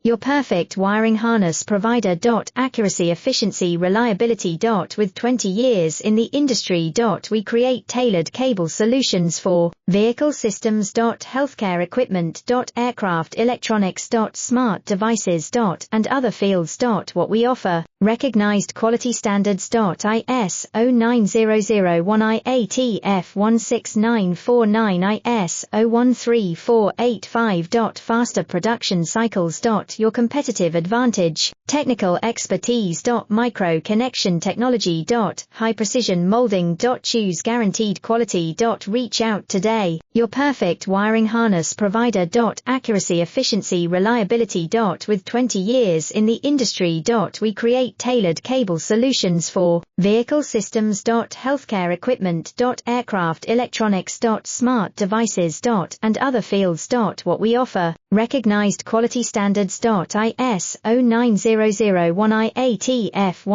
your perfect wiring harness provider. Accuracy, efficiency, reliability. With 20 years in the industry. We create tailored cable solutions for vehicle systems. Healthcare equipment. Aircraft electronics. Smart devices. And other fields. What we offer, recognized quality standards. ISO 9001 IATF 16949 ISO 13485. Faster production cycles. Your competitive advantage, technical expertise. Micro connection technology. High precision molding. Choose guaranteed quality. Reach out today, your perfect wiring harness provider. Accuracy, efficiency, reliability. With 20 years in the industry. We create tailored cable solutions for vehicle systems. Healthcare equipment. Aircraft electronics. Smart devices. And other fields. What we offer, recognized quality standards. ISO 9001 IATF